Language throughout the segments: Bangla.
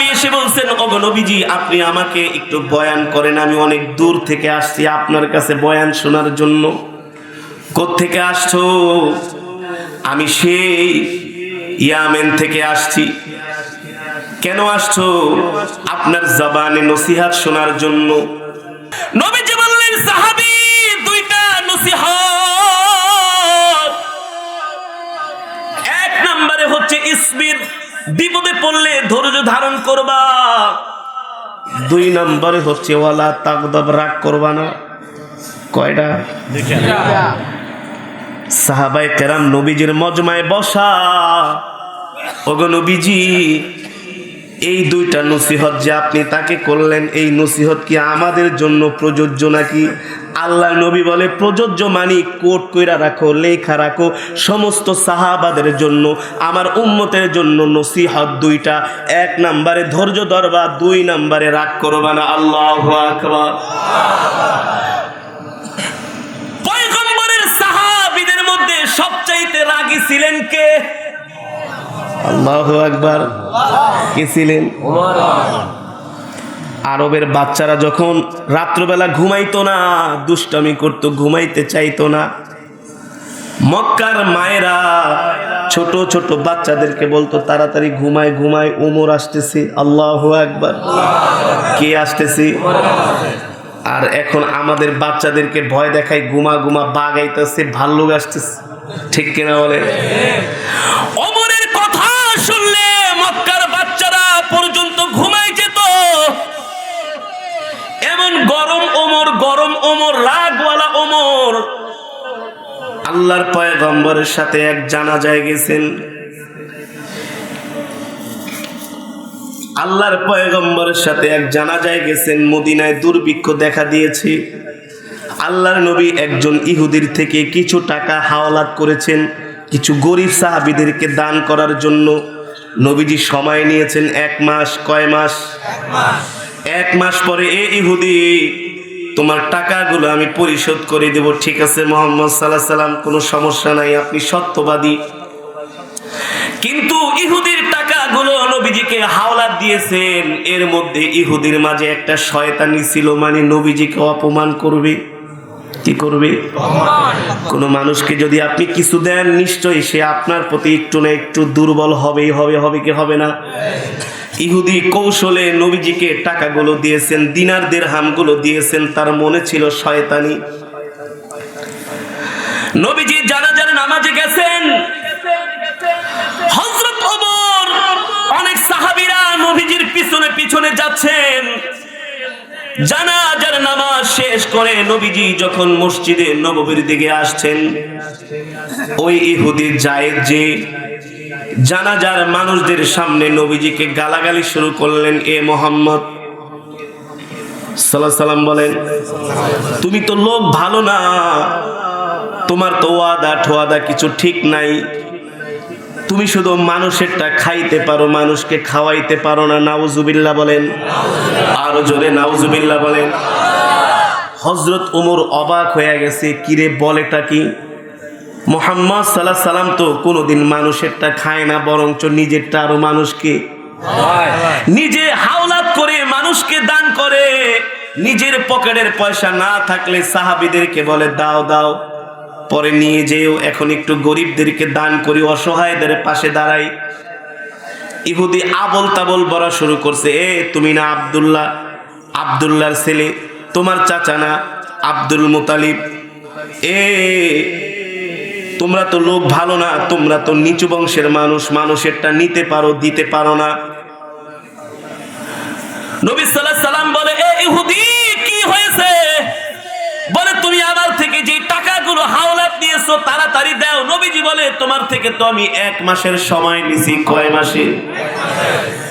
সাহাবী এসে বলছেন, ওগো নবীজি আপনি আমাকে একটু বয়ান করেন, আমি অনেক দূর থেকে আসছি আপনার কাছে বয়ান শোনার জন্য। কোত্থেকে আসছো? আমি সেই ইয়ামেন থেকে আসছি। কেন আসছো? আপনার জবানে নসিহত শোনার জন্য। নবীজি বললেন, সাহাবী দুইটা নসিহত। এক নম্বরে হচ্ছে ইসবির, বিপদে পড়লে ধৈর্য ধারণ করবা। দুই নম্বরে হচ্ছে ওয়ালা তাগদাব, রাগ করবা না। কয়টা? সাহাবায়ে কেরাম নবীজির মজমায় বসা। ওগো নবীজি, এই দুইটা নসিহত যে আপনি তাকে করলেন, এই নসিহত কি আমাদের জন্য প্রযোজ্য নাকি? আল্লাহ নবী বলে প্রযোজ্য, মানি কোট কইরা রাখো, লেখা রাখো, সমস্ত সাহাবাদের জন্য, আমার উম্মতের জন্য নসিহত দুইটা। এক নম্বরে ধৈর্য ধরবা, দুই নম্বরে রাগ করবা না। আল্লাহু আকবার। পয়গম্বরের সাহাবীদের মধ্যে সবচাইতে রাগী ছিলেন কে? আল্লাহু আকবার। কে ছিলেন? ওমর। আরবের বাচ্চারা যখন রাত্রবেলা ঘুমাইতো না, দুষ্টামি করতো, ঘুমাইতে চাইতো না, মক্কার মায়েরা ছোট ছোট বাচ্চাদেরকে বলতো তাড়াতাড়ি ঘুমায় ঘুমায়, ওমর আসতেছে। আল্লাহু আকবার। কে আসতেছে? আর এখন আমাদের বাচ্চাদেরকে ভয় দেখায়, ঘুমা ঘুমা, বাঘ আইতেছে, ভাল্লুক আসতেছে। ঠিক কিনা বলে? ওমরের কথা শুনলে মক্কার বাচ্চারা পর্যন্ত ঘুমাই যেত। এমন গরম ওমর, গরম ওমর, রাগওয়ালা ওমর। আল্লাহর পয়গম্বরের সাথে এক জানাজায় গেছেন। আল্লাহর পয়গম্বরের সাথে এক জানাজায় গেছেন। মদিনায় দুর্ভিক্ষ দেখা দিয়েছে। আল্লাহর নবী একজন ইহুদির থেকে কিছু টাকা হাওলাত করেছেন, কিছু গরিব সাহাবীদেরকে দান করার জন্য। নবীজি সময় নিয়েছেন 1 মাস। কয় মাস? 1 মাস পরে, এ ইহুদি, তোমার টাকাগুলো আমি পরিশোধ করে দেব। ঠিক আছে মুহাম্মদ সাল্লাল্লাহু আলাইহি সাল্লাম, কোনো সমস্যা নাই, আপনি সত্যবাদী। কিন্তু ইহুদির টাকাগুলো নবীজিকে হাওলাত দিয়েছেন। এর মধ্যে ইহুদির মাঝে একটা শয়তানি ছিল, মানে নবীজিকে অপমান করবে। কি করবে? কোন মানুষকে যদি আপনি কিছু দেন, নিশ্চয়ই সে আপনার প্রতি একটু না একটু দুর্বল হবেই, হবে কি হবে না? ইহুদি কৌশলে নবীজিকে টাকাগুলো দিয়েছেন, দিনার দিরহামগুলো দিয়েছেন। তার মনে ছিল শয়তানি। নবীজি জানাজার নামাজে গেছেন। হযরত ওমর, অনেক সাহাবীরা নবীজির পিছনে পিছনে যাচ্ছেন। জানাজার নামাজ শেষ করে নবীজি যখন মসজিদে নববীর দিকে আসছেন, ওই ইহুদি জায়েদ যে জানাজার মানুষদের সামনে নবীজিকে গালাগালি শুরু করলেন। এ মুহাম্মদ সাল্লাল্লাহু আলাইহি সাল্লাম বলেন, তুমি তো লোক ভালো না, তোমার তো ওয়াদা ঠোয়াদা কিছু ঠিক নাই, তুমি শুধু মানুষেরটা খাইতে পারো, মানুষকে খাওয়াইতে পারো না। নাউজুবিল্লাহ বলেন। আরো জোরে নাউজুবিল্লাহ বলেন। হযরত ওমর অবাক হয়ে গেছে, কিরে বলেটা কি? মুহাম্মদ সাল্লাল্লাহু আলাইহি সাল্লাম তো কোনোদিন মানুষেরটা খায় না, বরঞ্চ নিজেরটা আরো মানুষকে, নিজে হাওলাত করে মানুষকে দান করে। নিজের পকেটের পয়সা না থাকলে সাহাবীদেরকে বলে দাও দাও, পরে নিয়ে যেও, এখন একটু গরিবদেরকে দান করি, অসহায়দের পাশে দাঁড়াই। ইহুদি আবল তাবল বলা শুরু করছে, এ তুমি না আব্দুল্লাহ, আব্দুল্লাহর ছেলে, তোমার চাচা না আব্দুল মুতালিব, এ তোমরা তো লোক ভালো না, তোমরা তো নিচু বংশের মানুষ, মানুষেরটা নিতে পারো, দিতে পারো না। নবী সাল্লাল্লাহু আলাইহি সাল্লাম বলে, এ ইহুদি কি হয়েছে? বলে, তুমি আমার থেকে যে টাকাগুলো হাওলাত নিয়েছো তাড়াতাড়ি দাও। নবীজি বলে, তোমার থেকে তো আমি 1 মাসের সময় নিছি। কয় মাসে?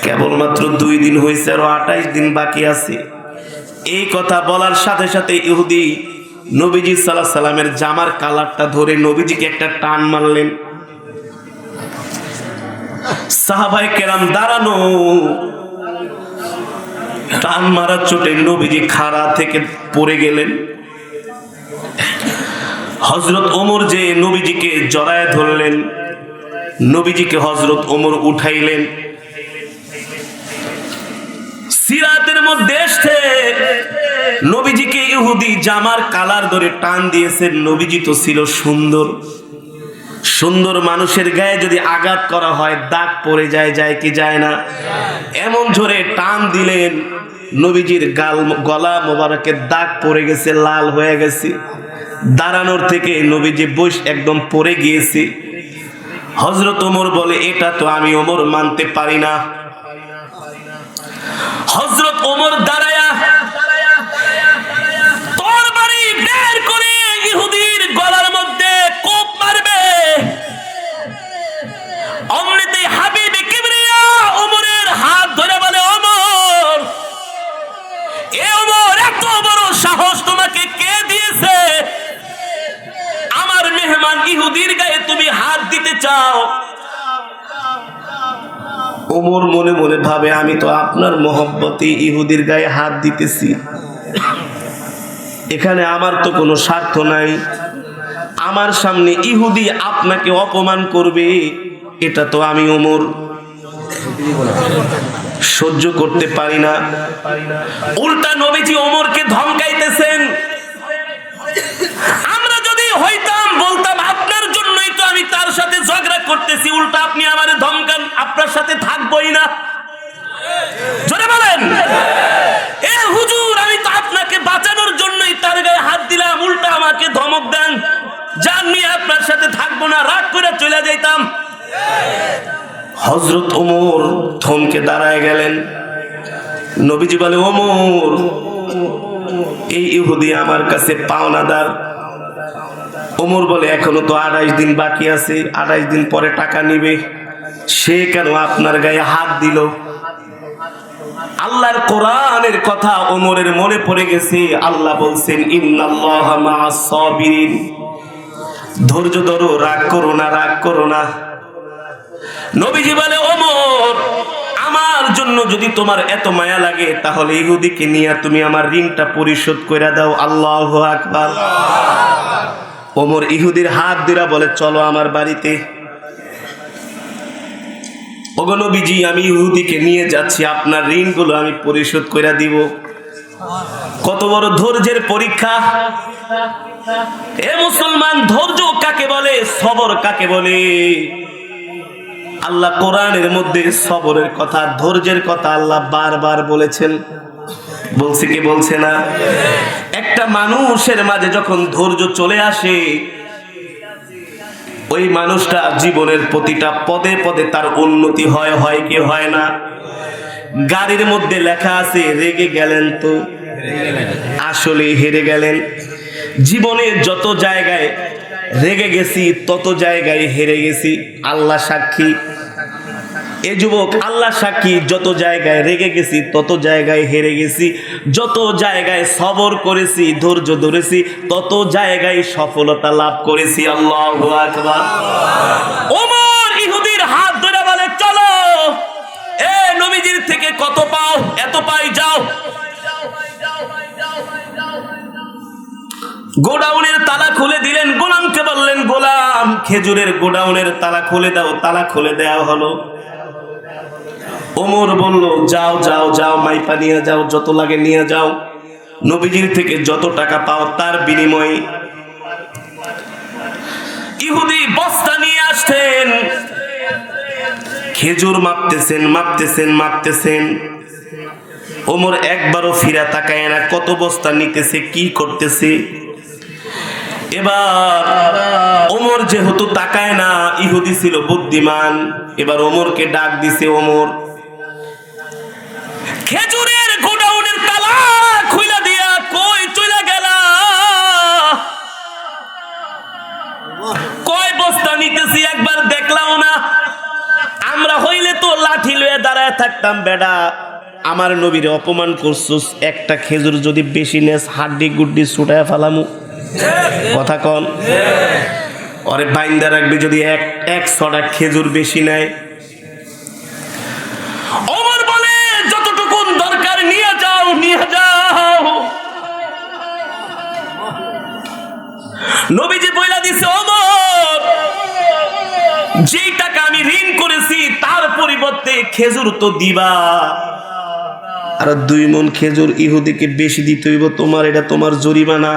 কেবলমাত্র 2 দিন হয়েছে, আরো 28 দিন বাকি আছে। এই কথা বলার সাথে সাথে ইহুদি নবীজি সাল্লাল্লাহু আলাইহি সাল্লামের জামার কালারটা ধরে নবীজিকে একটা টান মারলেন। সাহাবায়ে কেরাম দাঁড়ানো, টান মারার চোটে নবীজি খাড়া থেকে পড়ে গেলেন। হযরত ওমর যে নবীজিকে জড়ায় ধরলেন, নবীজিকে হযরত ওমর উঠাইলেন। সিরাতের মধ্যে এসছে নবীজিকে ইহুদি জামার কালার ধরে টান দিয়েছেন। নবীজি তো ছিল সুন্দর, সুন্দর মানুষের গায়ে যদি আঘাত করা হয় দাগ পড়ে যায়, যায় কি যায় না? এমন জোরে টান দিলেন নবীজির গলা মোবারকের দাগ পড়ে গেছে, লাল হয়ে গেছে। দাঁড়ানোর থেকে নবীজি বৈশ একদম পড়ে গিয়েছে। হযরত ওমর বলে, এটা তো আমি ওমর মানতে পারি না। হযরত ওমর দাঁড়ায়া তরবারি বের করে ইহুদির গলার মধ্যে কোপ মারবে। অমনিতেই হাবিবে কিবরিয়া ওমরের হাত ধরে বলে, ওমর, এ ওমর, এত বড় সাহস তোমাকে কে দিয়েছে? আমার মেহমান ইহুদির গায়ে তুমি হাত দিতে চাও? ওমর মনে মনে ভাবে, আমি তো আপনার মহব্বতে ইহুদির গায়ে হাত দিতেছি, এখানে আমার তো কোনো স্বার্থ নাই। আমার সামনে ইহুদি আপনাকে অপমান করবে, এটা তো আমি ওমর সহ্য করতে পারি না। উল্টা নবীজি ওমরকে ধমকাইতেছেন। আমরা যদি হইতাম বলতাম আপনার জন্যই তো আমি তার সাথে ঝগড়া করতেছি, উল্টা আপনি আমারে ধমকান, আপনার সাথে থাকবই না। জোরে বলেন, এ হুজুর, আমি তো আপনাকে বাঁচানোর জন্যই তার গায়ে হাত দিলাম, উল্টা আমাকে ধমক দেন, জানি আপনার সাথে থাকবো না, রাগ করে চলে যাইতাম। হযরত ওমর থমকে দাঁড়ায় গেলেন। নবীজি বলে, ওমর, এই ইহুদি আমার কাছে পাওনাদার। ওমর বলে, এখনো তো 28 দিন বাকি আছে, 28 দিন পরে টাকা নিবে, সে কেন আপনার গায়ে হাত দিল? আল্লাহর কোরআনের কথা ওমরের মনে পড়ে গেছে। আল্লাহ বলছেন, ইন্নাল্লাহা মাআস সাবিরিন, ধৈর্য ধরো, রাগ করো না, রাগ করো না। নবীজি বলে, ওমর, আমার জন্য যদি তোমার এত মায়া লাগে তাহলে ইহুদিকে নিয়ে তুমি আমার ঋণটা পরিশোধ করে দাও। আল্লাহু আকবার। ওমর ইহুদির হাত ধরে বলে, চলো আমার বাড়িতে। ওগো নবীজি, আমি ইহুদিকে নিয়ে যাচ্ছি, আপনার ঋণগুলো আমি পরিশোধ করে দিব। কত বড় ধৈর্যের পরীক্ষা! এ মুসলমান, ধৈর্য কাকে বলে, সবর কাকে বলে? আল্লাহ কোরআনের মধ্যে সবরের কথা, ধৈর্যের কথা আল্লাহ বারবার বলেছেন। বলছে কি বলছে না? একটা মানুষের মাঝে যখন ধৈর্য চলে আসে, ওই মানুষটা জীবনের প্রতিটা পদে পদে তার উন্নতি হয়, হয় কি হয় না? গাড়ির মধ্যে লেখা আছে, রেগে গেলেন তো আসলে হেরে গেলেন। জীবনে যত জায়গায় রেগে গেছি তত জায়গায় হেরে গেছি, আল্লাহ সাক্ষী। এ যুবক, আল্লাহ সাক্ষী, যত জায়গায় রেগে গেছি তত জায়গায় হেরে গেছি, যত জায়গায় সবর করেছি, ধৈর্য ধরেছি, তত জায়গায় সফলতা লাভ করেছি। আল্লাহু আকবার। ওমর ইহুদির হাত ধরে বলে, চলো, এ নবীজির থেকে কত পাও? এত পাই, যাও। গোডাউনের তালা খুলে দিলেন। গোলামকে বললেন, গোলাম, খেজুরের গোডাউনের তালা খুলে দাও। তালা খুলে দেওয়া হলো। ওমর বলল, যাও যাও যাও, মাইপা নিয়ে যাও, যত লাগে নিয়ে যাও। নবীজির থেকে যত টাকা পাও তার বিনিময়ে। ইহুদি বস্তা নিয়ে আসছেন, খেজুর মাপতেছেন, মাপতেছেন, মাপতেছেন। ওমর একবারও ফিরা তাকায় না, কত বস্তা নিতেছে, কি করতেছে। এবার ওমর যেহেতু তাকায় না, ইহুদি ছিল বুদ্ধিমান, এবার ওমরকে ডাক দিছে। ওমর, খেজুরের গোডাউনের তালা খুইলা দিয়া কই চলে গেলা? কয় বস্তা নিতেছি একবার দেখলাও না? আমরা হইলে তো লাঠি লয়ে দাঁড়ায় থাকতাম। বেডা, আমার নবীরে অপমান করছস, একটা খেজুর যদি বেশি নেস হাড্ডি গুড্ডি ছুটায় ফেলামু। কথা কন। ওরে বাইন্দা রাখবি যদি এক ছটা খেজুর বেশি নেয়। ওমর বলে, যতটুকু দরকার নিয়ে যাও, নিয়ে যাও। নবীজি বইলা দিছে, ওমর, যেই টাকা আমি ঋণ করেছি তার পরিবর্তে খেজুর তো দিবা। আর 2 মণ খেজুর ইহুদিকে বেশি দিতে হইব তোমার, এটা তোমার জরিমানা।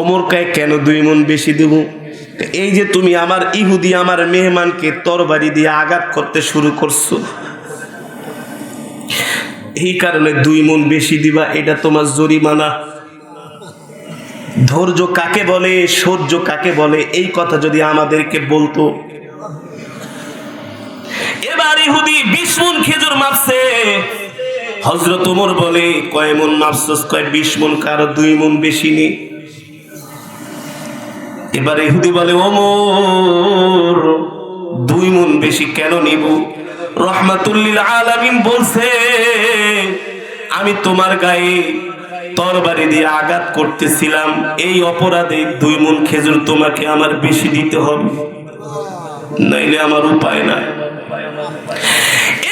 ওমর কয় কেন 2 মণ বেশি দেব? এই যে তুমি আমার ইহুদি আমার মেহমানকে তরবারি দিয়ে আঘাত করতে শুরু করছো, এই কারণে 2 মণ বেশি দিবা, এটা তোমার জরিমানা। ধৈর্য কাকে বলে, সহ্য কাকে বলে, এই কথা যদি আমাদেরকে বলতো। এবার ইহুদি 20 মণ খেজুর মাপছে। হযরত ওমর বলে কয় মণ মাপছস? কয় 20 মণ। কারো 2 মণ বেশি নেই। এবার ইহুদি বলে ওমর 2 মণ বেশি কেন নিব? রাহমাতুল লিল আলামিন বলছে আমি তোমার গায়ে তরবারি দিয়ে আঘাত করতেছিলাম, এই অপরাধে 2 মণ খেজুর তোমাকে আমার বেশি দিতে হবে, নাইলে আমার উপায় নাই।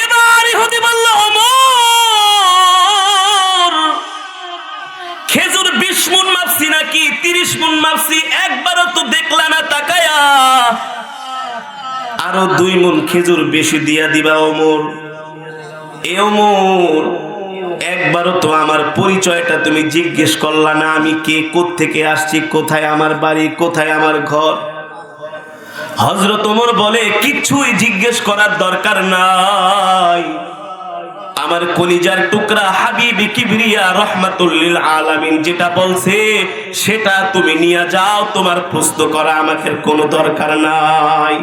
এবার ইহুদি বলল ওমর খেজুর 20 মণ মাপছি নাকি 30 মণ মাপছি, একবারও তো দেখলা না তাকায়া, আরো 2 মণ খেজুর বেশি দিয়া দিবা ওমর। এ ওমর একবারও তো আমার পরিচয়টা তুমি জিজ্ঞেস করলা না, আমি কে, কোত্থেকে আসছি, কোথায় আমার বাড়ি, কোথায় আমার ঘর। হযরত ওমর বলে কিছুই জিজ্ঞেস করার দরকার নাই, আমার কলিজার টুকরা হাবিবি কিবরিয়া রাহমাতুল লিল আলামিন যেটা বলছে সেটা তুমি নিয়ে যাও, তোমার প্রশ্ন করা আমাকে কোনো দরকার নাই,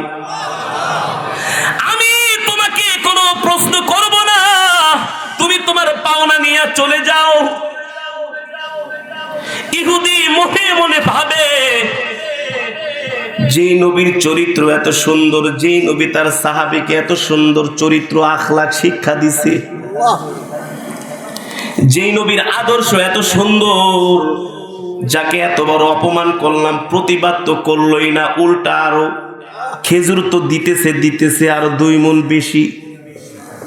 আমি তোমাকে কোনো প্রশ্ন করব না, তুমি তোমার পাওনা নিয়ে চলে যাও। ইহুদি মনে মনে ভাবে যে নবীর চরিত্র এত সুন্দর, যে নবী তার সাহাবীকে এত সুন্দর চরিত্র আখলাক শিক্ষা দিছে, যে নবীর আদর্শ এত সুন্দর, যাকে এত বড় অপমান করলাম, প্রতিবাদ তো করলই না, উল্টা আরো খেজুর তো দিতেছে আরো 2 মণ বেশি,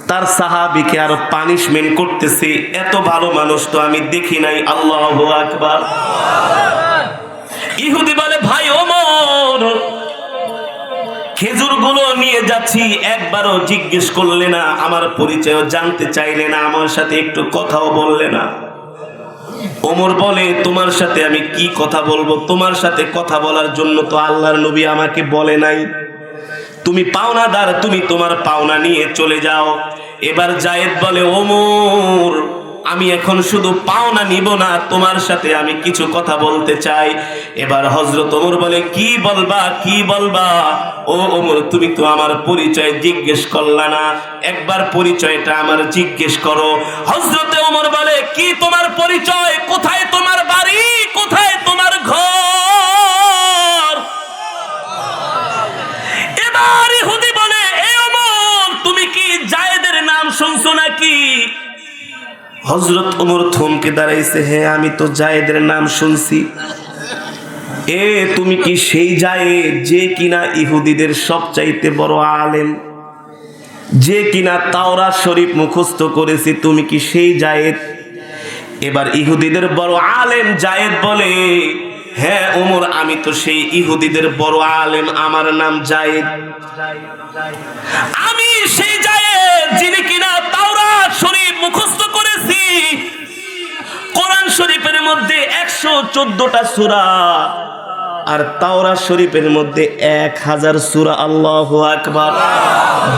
তার সাহাবীকে আরো পানিশমেন্ট করতেছে। এত ভালো মানুষ তো আমি দেখি নাই। আল্লাহু আকবার। ইহুদি বলে ভাই ওমর খেজুরগুলো নিয়ে যাচ্ছি, একবারও জিজ্ঞেস করলে না, আমার পরিচয় জানতে চাইলে না, আমার সাথে একটু কথাও বললে না। ওমর বলে তোমার সাথে আমি কি কথা বলবো? তোমার সাথে কথা বলার জন্য তো আল্লাহর নবী আমাকে বলে নাই। তুমি পাওনাদার, তুমি তোমার পাওনা নিয়ে চলে যাও। এবার জায়েদ বলে ওমর আমি এখন শুধু পাওনা নিব না, তোমার সাথে আমি কিছু কথা বলতে চাই। এবার হযরত ওমর বলে কি বলবা, কি বলবা? ও ওমর তুমি তো আমার পরিচয় জিজ্ঞেস করলা না, একবার পরিচয়টা আমার জিজ্ঞেস করো। হযরত ওমর বলে কি তোমার পরিচয়? কোথায় তোমার বাড়ি, কোথায় তোমার ঘর? এবার ইহুদি বলে এ ওমর তুমি কি জায়েদের নাম শুনছো নাকি? হযরত ওমর থমকে দাঁড়াইছে, হ্যাঁ আমি তো জায়েদের নাম শুনছি। এ তুমি কি সেই জায়েদ যে কিনা ইহুদিদের সবচাইতে বড় আলেম, যে কিনা তাওরাত শরীফ মুখস্থ করেছে, তুমি কি সেই জায়েদ? এবার ইহুদিদের বড় আলেম জায়েদ বলে হ্যাঁ ওমর আমি তো সেই ইহুদিদের বড় আলেম, আমার নাম জায়েদ, আমি সেই জায়েদ যিনি কিনা তাওরাত শরীফ মুখস্থ করেছি। কোরআন শরীফের মধ্যে 114টা সূরা আর তাওরাত শরীফের মধ্যে 1000 সূরা। আল্লাহু আকবার,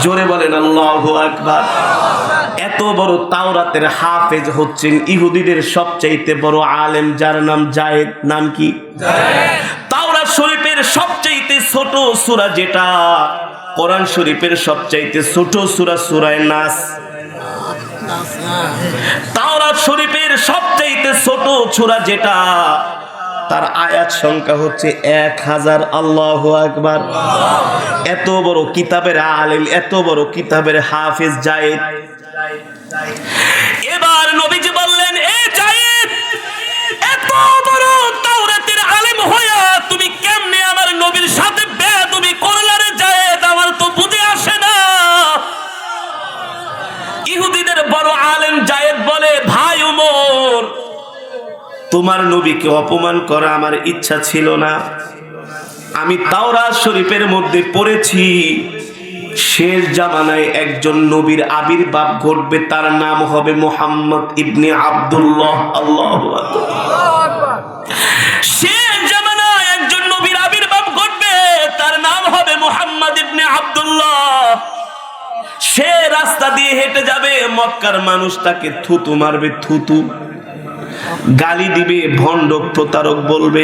জোরে বলেন আল্লাহু আকবার। এত বড় তাওরাতের হাফেজ হচ্ছেন ইহুদিদের সবচাইতে বড় আলেম, যার নাম জায়েদ। নাম কি? তাওরাত শরীফের সবচাইতে ছোট সূরা যেটা, কোরআন শরীফের সবচাইতে ছোট সূরা সূরা নাস। তাওরাত শরীফের সবচাইতে ছোট সূরা যেটা, তার আয়াত সংখ্যা হচ্ছে 1000। আল্লাহু আকবার। এত বড় কিতাবের আলেম, এত বড় কিতাবের হাফেজ জায়েদ। এবার নবীজি বললেন এ জায়েদ এত বড় তাওরাতের আলেম হইয়া তুমি কেমনে আমার নবীর সাথে বেয়াদবি করলে রে জায়েদ, আমার তো বুঝে আসে না। ইহুদিদের বড় আলেম জায়েদ বলে ভাই ওমর তোমার নবীকে অপমান করা আমার ইচ্ছা ছিল না, আমি তাওরাত শরীফের মধ্যে পড়েছি শেষ জামানায় একজন নবীর আবির্ভাব ঘটবে, তার নাম হবে মুহাম্মদ ইবনে আব্দুল্লাহ। আল্লাহু আকবার। শেষ জামানায় একজন নবীর আবির্ভাব ঘটবে, তার নাম হবে মুহাম্মদ ইবনে আব্দুল্লাহ। সে রাস্তা দিয়ে হেঁটে যাবে, মক্কার মানুষ তাকে থুতু মারবে, থুতু গালি দিবে, ভণ্ড প্রতারক বলবে,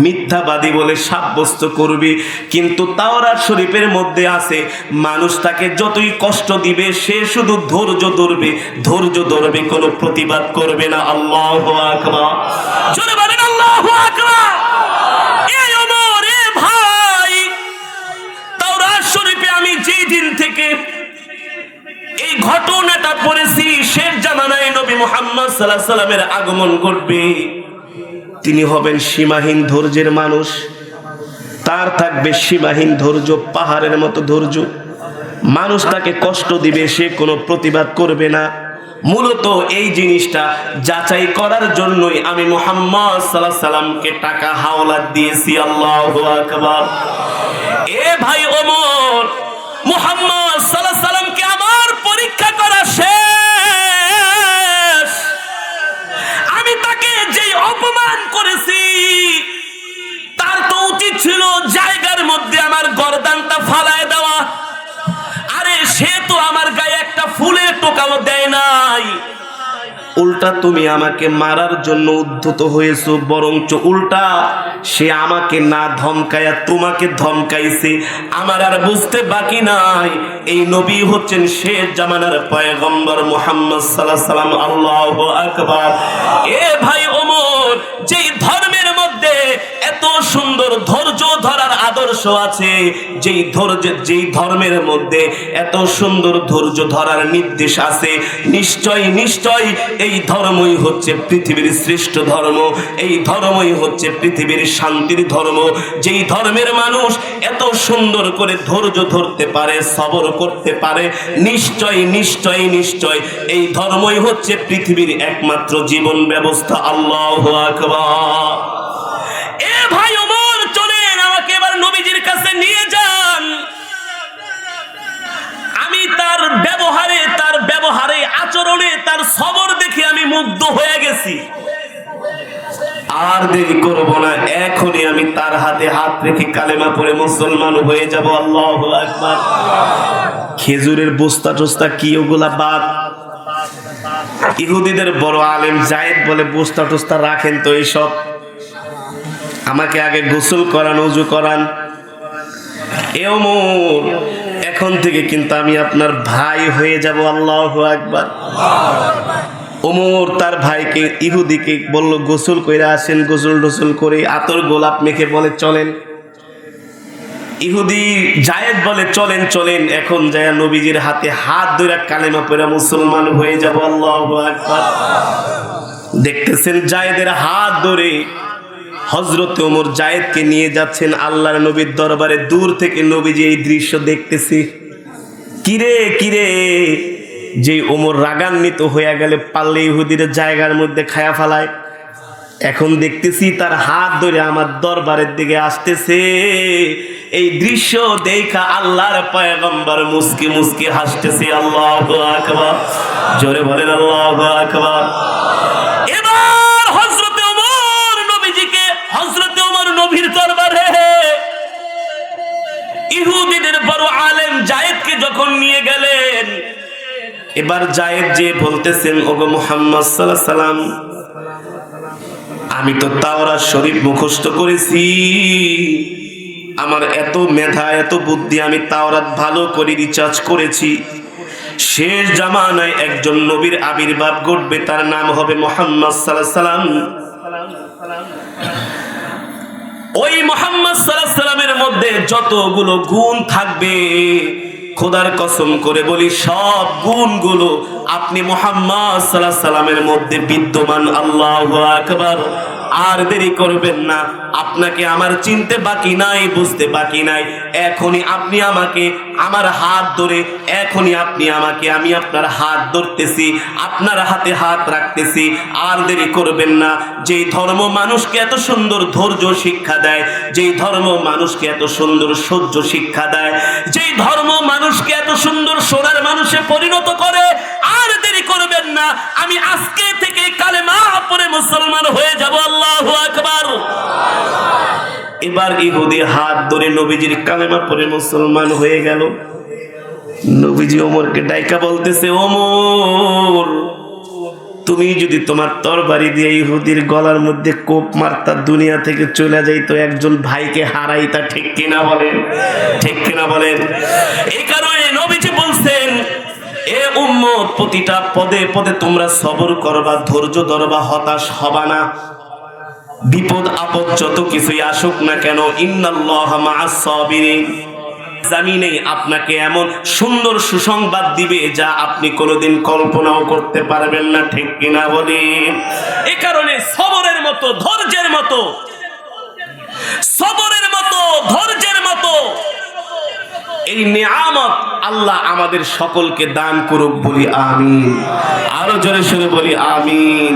মিথ্যাবাদী বলে সাব্যস্ত করবে। কিন্তু তাওরাত শরীফের মধ্যে আছে, মানুষ তাকে যতই কষ্ট দিবে সে শুধু ধৈর্য ধরবে, ধৈর্য ধরবে, কোনো প্রতিবাদ করবে না। আল্লাহু আকবার। জোরে বলেন আল্লাহু আকবার। এই ওমর, এ ভাই, তাওরাত শরীফে আমি যেই দিন থেকে এই ঘটনাটা পড়েছি, শেষ জামানায় নবী মুহাম্মদ সাল্লাল্লাহু আলাইহি সাল্লামের আগমন ঘটবে। তিনি হবেন সীমাহীন ধৈর্যের মানুষ, তার থাকবে সীমাহীন ধৈর্য, পাহাড়ের মতো ধৈর্য। মানুষ তাকে কষ্ট দিবে, সে কোনো প্রতিবাদ করবে না। মূলত এই জিনিসটা যাচাই করার জন্যই আমি মুহাম্মদ সাল্লাল্লাহু আলাইহি সাল্লামকে টাকা হাওলাত দিয়েছি। আল্লাহু আকবার। এ ভাই ওমর, মুহাম্মদ সাল্লাল্লাহু আলাইহি সাল্লামকে আমার পরীক্ষা করা শেষ। আমি তাকে যেই অপমান করেছি, তার তো উচিত ছিল জায়গার মধ্যে আমার গর্দানটা ফালায় দেওয়া। আরে সে তো আমার গায়ে একটা ফুলের টোকাও দেয় নাই, উল্টা তুমি আমাকে মারার জন্য উদ্ধত হয়েছো। বরঞ্চ উল্টা সে আমাকে না ধমকায়া তোমাকে ধমকাইছে। আমার আর বুঝতে বাকি নাই, এই নবী হচ্ছেন শেষ জামানার পয়গম্বর মুহাম্মদ সাল্লাল্লাহু আলাইহি সাল্লাম। আল্লাহু আকবার। এ ভাই ওমর, যেই ধর্মের মধ্যে এত সুন্দর ধৈর্য ধরার আদর্শ আছে, যেই ধর্মের মধ্যে এত সুন্দর ধৈর্য ধরার নির্দেশ আছে, নিশ্চয়ই নিশ্চয়ই এই ধর্মই হচ্ছে পৃথিবীর শ্রেষ্ঠ ধর্ম। এই ধর্মই হচ্ছে পৃথিবীর শান্তির ধর্ম। যেই ধর্মের মানুষ এত সুন্দর করে ধৈর্য ধরতে পারে, সবর করতে পারে, নিশ্চয় নিশ্চয় নিশ্চয় এই ধর্মই হচ্ছে পৃথিবীর একমাত্র জীবন ব্যবস্থা। আল্লাহু আকবার। এ ভাই ওমর, চলেন আমাকে এবার নবীজির কাছে নিয়ে যান। আমি তার ব্যবহারে আচরণে, তার সবর দেখে আমি মুগ্ধ হয়ে গেছি। আর দেরি করব না, এখনই আমি তার হাতে হাত রেখে কালেমা পড়ে মুসলমান হয়ে যাব। আল্লাহু আকবার। খেজুরের বস্তা টস্তা কি ওগুলা বাদ। ইহুদিদের বড় আলেম জায়েদ বলে, বস্তা টস্তা রাখেন তো এইসব, আমাকে আগে গোসল করান, ওযু করান। এ ওমর, এখন থেকে কিন্তু আমি আপনার ভাই হয়ে যাব। আল্লাহু আকবার। ওমর তার ভাইকে, ইহুদিকে বলল, গোসল কইরা আসেন। গোসল টোসল করে আতর গোলাপ মেখে বলে চলেন। ইহুদি জায়েদ বলে চলেন চলেন, এখন যায় নবীজির হাতে হাত ধরে কালেমা পড়ে মুসলমান হয়ে যাব। আল্লাহু আকবার। দেখতেছেন জায়েদের হাত ধরে হযরত ওমর জায়েদকে নিয়ে যাচ্ছেন আল্লাহর নবীর দরবারে। দূর থেকে নবীজি এই দৃশ্য দেখতেছি। কিরে কিরে, যে ওমর রাগান্বিত হয়ে গেলে পারলে ইহুদির জায়গার মধ্যে খায়া ফেলায়, এখন দেখতেছি তার হাত ধরে আমার দরবারের দিকে আসতেছে। এই দৃশ্য দেখা আল্লাহর পয়গম্বর মুস্কি মুস্কি হাসতেছে। আল্লাহু আকবার। জোরে বলেন আল্লাহু আকবার। এবার হযরত ওমর নবীর দরবারে ইহুদিদের বড় আলেম জায়েদকে যখন নিয়ে গেলেন, এবার জায়েদ যে বলতেছেন, ওগো মুহাম্মদ সাল্লাল্লাহু আলাইহি সাল্লাম, আমি তো তাওরাত শরীফ মুখস্থ করেছি, আমার এত মেধা এত বুদ্ধি, আমি তাওরাত ভালো করে রিসার্চ করেছি। শেষ জামানায় একজন নবীর আবির্ভাব ঘটবে, তার নাম হবে মুহাম্মদ সাল্লাল্লাহু আলাইহি সাল্লাম। ওই মুহাম্মদ সাল্লাল্লাহু আলাইহি সাল্লামের মধ্যে যতগুলো গুণ থাকবে, খোদার কসম করে বলি, সব গুণগুলো আপনি মুহাম্মদ সাল্লাল্লাহু আলাইহি সাল্লামের মধ্যে বিদ্যমান। আল্লাহু আকবার। আর দেরি করবেন না। আপনাকে আমার চিনতে বাকি নাই, বুঝতে বাকি নাই। এখনই আপনি আমাকে আমার হাত ধরে, এখনই আপনি আমাকে, আমি আপনার হাত ধরতেছি, আপনার হাতে হাত রাখতেছি। আর দেরি করবেন না। যেই ধর্ম মানুষকে এত সুন্দর ধৈর্য শিক্ষা দেয়, যেই ধর্ম মানুষকে এত সুন্দর সহ্য শিক্ষা দেয়, যেই ধর্ম মানুষকে এত সুন্দর সোনার মানুষে পরিণত করে, আর দেরি করবেন না। আমি আজকে থেকে কালেমা পড়ে মুসলমান হয়ে যাব। আল্লাহু আকবার। এবার ইহুদি হাত ধরে নবীজির কালেমা পড়ে মুসলমান হয়ে গেল। নবীজি ওমরকে ডাইকা বলতেছে, ওমর, তুমি যদি তোমার তরবারি দিয়ে ইহুদির গলার মধ্যে কোপ মারতা, দুনিয়া থেকে চলে যাইতো, একজন ভাইকে হারাইতা। ঠিক কিনা বলেন? ঠিক কিনা বলেন? এই কারণে নবীজি বলছেন, এ উম্মত, প্রতিটা পদে পদে তোমরা সবর করবা, ধৈর্য ধরবা, হতাশ হবা না। বিপদ আপদ যত কিছুই আসুক না কেন, ইন্নাল্লাহা মা'আস সাবিরিন। জামিনে আপনাকে এমন সুন্দর সুসংবাদ দিবে যা আপনি কোনোদিন কল্পনাও করতে পারবেন না। ঠিক কিনা বলেন? এই কারণে সবরের মতো, ধৈর্যের মতো, সবরের মতো, ধৈর্যের মতো এই নিয়ামত আল্লাহ আমাদের সকলকে দান করুক, বলি আমিন। আরো জোরে শুনে বলি আমিন।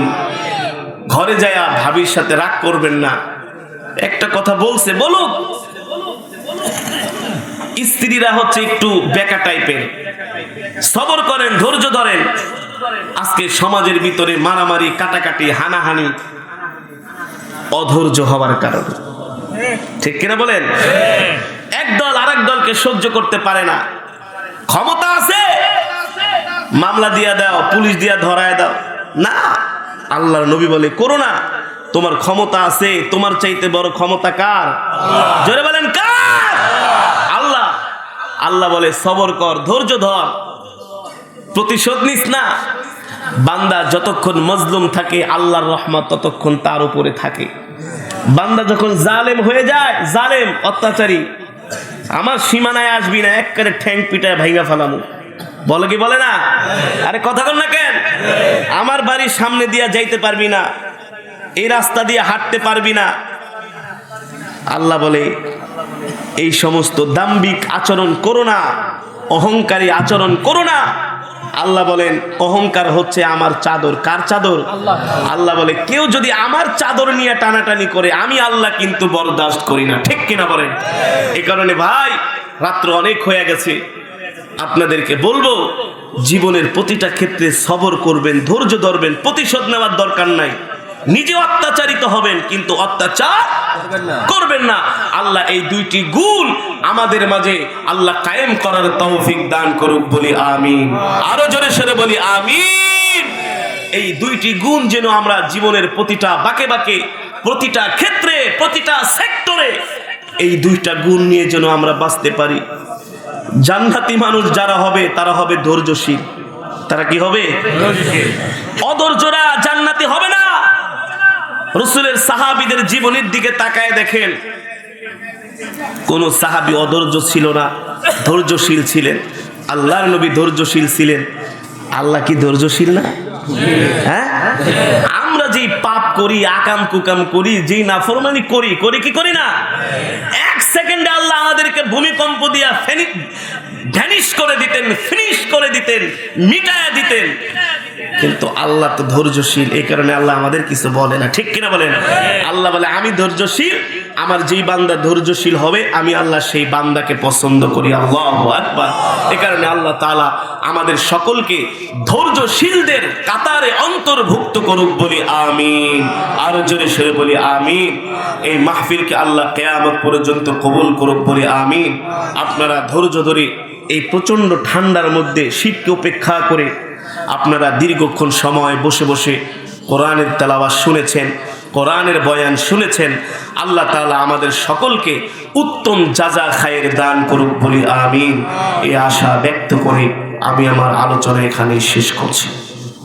ঘরে যায় ভাবির সাথে রাগ করবেন না। একটা কথা বলছে, বলুক। স্ত্রীরা হচ্ছে একটু বেকা টাইপের, সবর করেন, ধৈর্য ধরেন। আজকে সমাজের ভিতরে মারামারি, কাটাকাটি, হানাহানি অধৈর্য হওয়ার কারণে। ঠিক কিনা বলেন? একদল আরেক দলকে সহ্য করতে পারে না। ক্ষমতা আছে, মামলা দিয়া দাও, পুলিশ দিয়া ধরায় দাও। না, আল্লাহর নবী বলে, করো না। তোমার ক্ষমতা আছে, তোমার চাইতে বড় ক্ষমতা কার? জোরে বলেন, কার? আল্লাহ। আল্লাহ বলে, সবর কর, ধৈর্য ধর, প্রতিশোধ নিস না। বান্দা যতক্ষণ মজলুম থাকে, আল্লাহর রহমত ততক্ষণ তার উপরে থাকে। বান্দা যখন জালেম হয়ে যায়, জালেম, অত্যাচারী, আমার সীমানায় আসবি না, একবারে ঠ্যাং পিটায় ভাইঙ্গা ফেলামু, বলে কি বলে না? আরে কথা বল না কেন? আমার বাড়ির সামনে দিয়া যাইতে পারবি না, এই রাস্তা দিয়ে হাঁটতে পারবি না। আল্লাহ বলে, এই সমস্ত দাম্ভিক আচরণ করো না, অহংকারী আচরণ করো না। আল্লাহ বলেন, অহংকার হচ্ছে আমার চাদর। কার চাদর? আল্লাহ বলে, কেউ যদি আমার চাদর নিয়ে টানাটানি করে, আমি আল্লাহ কিন্তু বরদাস্ত করি না। ঠিক কিনা বলেন? এই কারণে ভাই, রাত্র অনেক হয়ে গেছে, আপনাদেরকে বলবো, জীবনের প্রতিটা ক্ষেত্রে সবর করবেন, ধৈর্য ধরবেন, প্রতিশোধ নেওয়ার দরকার নাই। নিজে অত্যাচারিত হবেন কিন্তু অত্যাচার করবেন না। আল্লাহ এই দুইটি গুণ আমাদের মাঝে আল্লাহ কায়েম করার তৌফিক দান করুক, বলি আমিন। আরো জোরে সরে বলি আমিন। এই দুইটি গুণ যেন আমরা জীবনের প্রতিটা বাঁকে বাঁকে, প্রতিটা ক্ষেত্রে, প্রতিটা সেক্টরে এই দুইটা গুণ নিয়ে যেন আমরা বাঁচতে পারি। জান্নাতি মানুষ যারা হবে, তারা হবে ধৈর্যশীল। তারা কি হবে? অধৈর্যরা জান্নাতি হবে না। রাসূলের সাহাবীদের জীবনের দিকে তাকায় দেখেন, কোন সাহাবী অধৈর্য ছিল না, ধৈর্যশীল ছিলেন। আল্লাহর নবী ধৈর্যশীল ছিলেন। আল্লাহ কি ধৈর্যশীল না? হ্যাঁ, আমরা যেই পাপ করি, আকাম কুকাম করি, যেই নাফরমানি করি, করি কি করি না? এক সেকেন্ডে আল্লাহ আমাদেরকে ভূমিকম্প দিয়া ভ্যানিশ করে দিতেন, ফিনিশ করে দিতেন, মিটায়া দিতেন। কিন্তু আল্লাহ তো ধৈর্যশীল, এই কারণে আল্লাহ আমাদের কিছু বলে না। ঠিক কিনা বলেন? আল্লাহ বলে, আমি ধৈর্যশীল, আমার যেই বান্দা ধৈর্যশীল হবে, আমি আল্লাহ সেই বান্দাকে পছন্দ করি। আল্লাহু আকবার। এই কারণে আল্লাহ তাআলা আমাদের সকলকে ধৈর্যশীলদের কাতারে অন্তর্ভুক্ত করুক, বলি আমিন। আরো জোরে সরে বলি আমিন। এই মাহফিলকে আল্লাহ কিয়ামত পর্যন্ত কবুল করুক, বলি আমিন। আপনারা ধৈর্য ধরে এই প্রচন্ড ঠান্ডার মধ্যে, শীতকে উপেক্ষা করে আপনারা দীর্ঘক্ষণ সময় বসে বসে কোরআনের তেলাওয়াত শুনেছেন, কোরআনের বয়ান শুনেছেন। আল্লাহ তাআলা আমাদের সকলকে উত্তম জাযা খায়ের দান করুক, বলি আমিন। এই আশা ব্যক্ত করে আমি আমার আলোচনা এখানেই শেষ করছি।